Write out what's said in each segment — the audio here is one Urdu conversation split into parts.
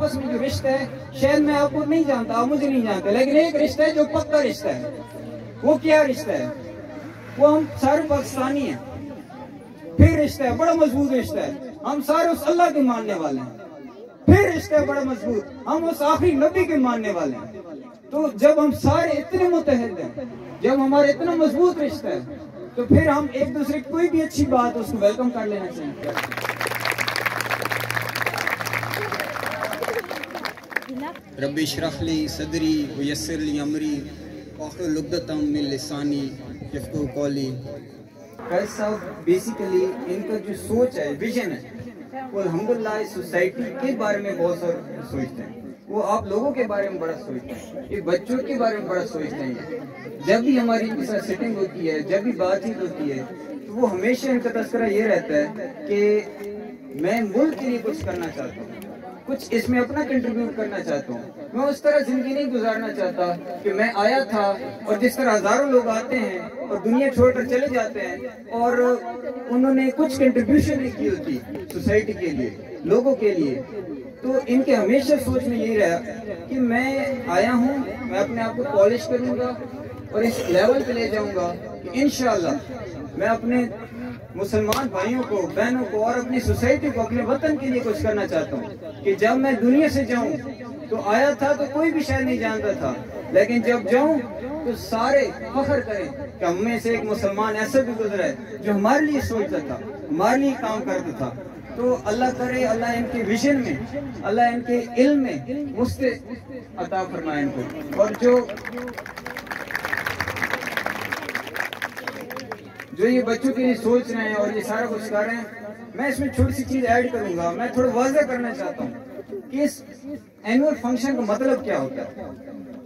آپس میں جو رشتہ ہے شاید میں آپ کو نہیں جانتا، آپ مجھے نہیں جانتے، لیکن ایک رشتہ ہے جو پکا رشتہ ہے. وہ کیا رشتہ ہے؟ وہ ہم سارے پاکستانی ہیں. پھر رشتہ ہے بڑا مضبوط رشتہ ہے، ہم سارے اس اللہ کے ماننے والے ہیں. پھر رشتہ ہے بڑا مضبوط، ہم اس آخری نبی کے ماننے والے ہیں. تو جب ہم سارے اتنے متحد ہیں، جب ہمارا اتنا مضبوط رشتہ ہے، تو پھر ہم ایک دوسرے کی کوئی بھی اچھی بات اس کو ویلکم کر لینا چاہیے. رب اشرح لی صدری ویسر لی امری واحلل عقدۃ من لسانی یفقہوا قولی. قیس صاحب بیسیکلی ان کا جو سوچ ہے، ویژن ہے، وہ الحمدللہ اس سوسائٹی کے بارے میں بہت سارا سوچتے ہیں. وہ آپ لوگوں کے بارے میں بڑا سوچتے ہیں، یہ بچوں کے بارے میں بڑا سوچتے ہیں. جب بھی ہماری ان کے ساتھ سیٹنگ ہوتی ہے، جب بھی بات چیت ہوتی ہے، تو وہ ہمیشہ ان کا تذکرہ یہ رہتا ہے کہ میں ملک کے لیے کچھ کرنا چاہتا ہوں، کچھ اس میں اپنا کنٹریبیوٹ کرنا چاہتا ہوں. میں اس طرح زندگی نہیں گزارنا چاہتا کہ میں آیا تھا اور جس طرح ہزاروں لوگ آتے ہیں اور دنیا چھوڑ کر چلے جاتے ہیں اور انہوں نے کچھ کنٹریبیوشن نہیں کی ہوتی سوسائٹی کے لیے، لوگوں کے لیے. تو ان کے ہمیشہ سوچ میں یہی رہا کہ میں آیا ہوں، میں اپنے آپ کو پالش کروں گا اور اس لیول پہ لے جاؤں گا کہ انشاءاللہ میں اپنے مسلمان بھائیوں کو، بہنوں کو اور اپنی سوسائٹی کو، اپنے وطن کے لیے کچھ کرنا چاہتا ہوں کہ جب میں دنیا سے جاؤں تو آیا تھا تو کوئی بھی شاید نہیں جانتا تھا، لیکن جب جاؤں تو سارے فخر کریں کہ ہم میں سے ایک مسلمان ایسا بھی گزرا ہے جو ہمارے لیے سوچتا تھا، ہمارے لیے کام کرتا تھا. تو اللہ کرے اللہ ان کے ویژن میں، اللہ ان کے علم میں وسعت عطا فرمائے ان کو. اور جو یہ بچوں کے لیے سوچ رہے ہیں اور یہ سارا کچھ کر رہے ہیں، میں اس میں چھوٹی سی چیز ایڈ کروں گا. میں تھوڑا واضح کرنا چاہتا ہوں کہ اس اینول فنکشن کا مطلب کیا ہوتا ہے،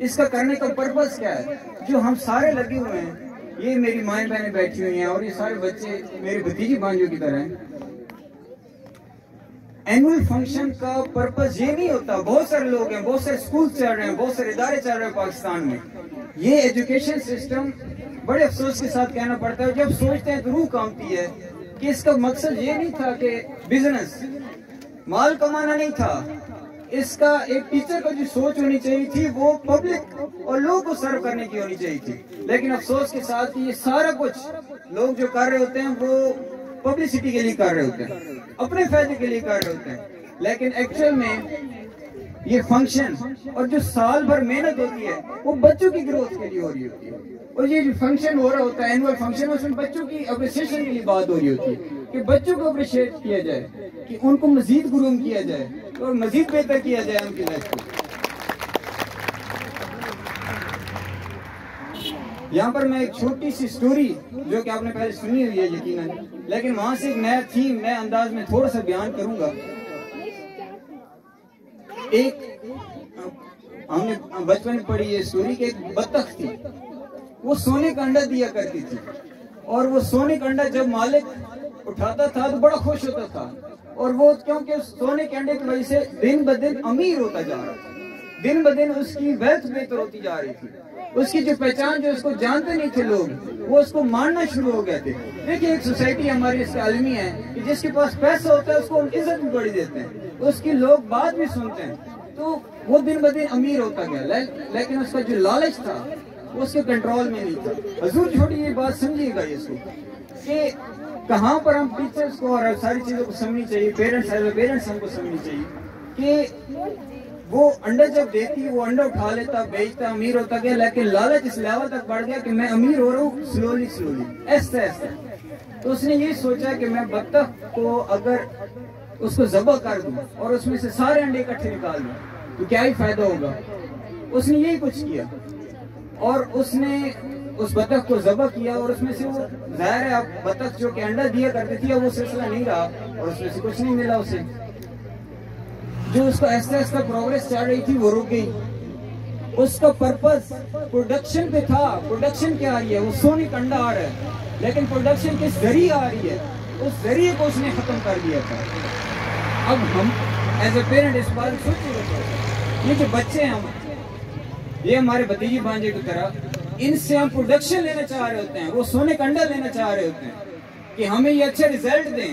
اس کا کرنے کا پرپس کیا ہے. جو ہم سارے لگے ہوئے ہیں، یہ میری مائیں بہنیں بیٹھی ہوئی ہیں اور یہ سارے بچے میرے بھتیجی بھانجوں کی طرح ہیں. اینول فنکشن کا پرپس یہ نہیں ہوتا، بہت سارے لوگ ہیں، بہت سارے اسکول چل رہے ہیں، بہت سارے ادارے چل رہے ہیں پاکستان میں. یہ ایجوکیشن سسٹم بڑے افسوس کے ساتھ کہنا پڑتا ہے، جب سوچتے ہیں تو روح کانپتی ہے کہ اس کا مقصد یہ نہیں تھا کہ بزنس مال کمانا نہیں تھا. اس کا ایک ٹیچر کا جو سوچ ہونی چاہیے تھی وہ پبلک اور لوگوں کو سرو کرنے کی ہونی چاہیے تھی. لیکن افسوس کے ساتھ یہ سارا کچھ لوگ جو کر رہے ہوتے ہیں وہ پبلسٹی کے لیے کر رہے ہوتے ہیں، اپنے فائدے کے لیے کر رہے ہوتے ہیں. لیکن ایکچوئل میں یہ فنکشن اور جو سال بھر محنت ہوتی ہے وہ بچوں کی گروتھ کے لیے ہو رہی ہوتی ہے. اور یہ جو فنکشن ہو رہا ہوتا ہے اینول فنکشن، اس میں بچوں کی اپریسیشن کے لیے بات ہو رہی ہوتی ہے کہ بچوں کو اپریشیٹ کیا جائے، کہ ان کو مزید گروم کیا جائے اور مزید بہتر کیا جائے ان کی لائف کو. یہاں پر میں ایک چھوٹی سی سٹوری جو کہ آپ نے پہلے سنی ہوئی ہے یقیناً، لیکن وہاں سے ایک نیا تھیم، نئے انداز میں تھوڑا سا بیان کروں گا. ایک ہم نے بچپن میں پڑھی یہ سٹوری کہ ایک بطخ تھی، وہ سونے کا انڈا دیا کرتی تھی اور وہ سونے کا انڈا جب مالک اٹھاتا تھا تو بڑا خوش ہوتا تھا. اور وہ کیونکہ سونے کے انڈے کی وجہ سے دن بدن امیر ہوتا جا رہا تھا، دن بدن اس کی ویلتھ بہتر ہوتی جا رہی تھی. اس کی جو پہچان، جو اس کو جانتے نہیں تھے لوگ، وہ اس کو ماننا شروع ہو گئے تھے. دیکھیں ایک سوسائٹی ہماری اس کا عالمی ہے کہ جس کے پاس پیسہ ہوتا ہے اس کو ہم عزت بھی بڑی دیتے ہیں، اس کی لوگ بات بھی سنتے ہیں. تو وہ دن بدن امیر ہوتا گیا، لیکن اس کا جو لالچ تھا وہ اس کے کنٹرول میں نہیں تھا. حضور چھوٹی یہ بات سمجھیے گا اس کو کہ کہاں پر ہم ٹیچرز کو اور ساری چیزوں کو سمجھنی چاہیے، پیرنٹس ہم کو سمجھنی چاہیے کہ وہ انڈا جب دیتی وہ انڈا اٹھا لیتا، بیچتا، امیر ہوتا گیا. لیکن لالچ اس لیول تک بڑھ گیا کہ میں امیر ہو رہا ہوں سلولی ایسا ایسا. تو اس نے یہ سوچا کہ میں بطخ کو اگر اس کو ذبح کر دوں اور اس میں سے سارے انڈے اکٹھے نکال دوں تو کیا ہی فائدہ ہوگا. اس نے یہی کچھ کیا اور اس نے اس بطخ کو ذبح کیا اور اس میں سے وہ ظاہر ہے اب بطخ جو کہ انڈا دیا کرتی تھی وہ سلسلہ نہیں رہا اور اس میں سے کچھ نہیں ملا. اسے جو اس کو ایسا ایسا پروگریس چل رہی تھی وہ رک گئی. اس کا پرپس پروڈکشن پہ تھا. پروڈکشن کیا آ رہی ہے؟ وہ سونے کا انڈا آ رہا ہے، لیکن پروڈکشن کس ذریعے آ رہی ہے؟ اس ذریعے کو اس نے ختم کر دیا تھا. اب ہم ایز اے پیرنٹ اس بارے میں سوچیں، یہ جو بچے ہیں یہ ہمارے بھتیجی بھانجے کی طرح، ان سے ہم پروڈکشن لینا چاہ رہے ہوتے ہیں، وہ سونے کا انڈا لینا چاہ رہے ہوتے ہیں کہ ہمیں یہ اچھا ریزلٹ دیں،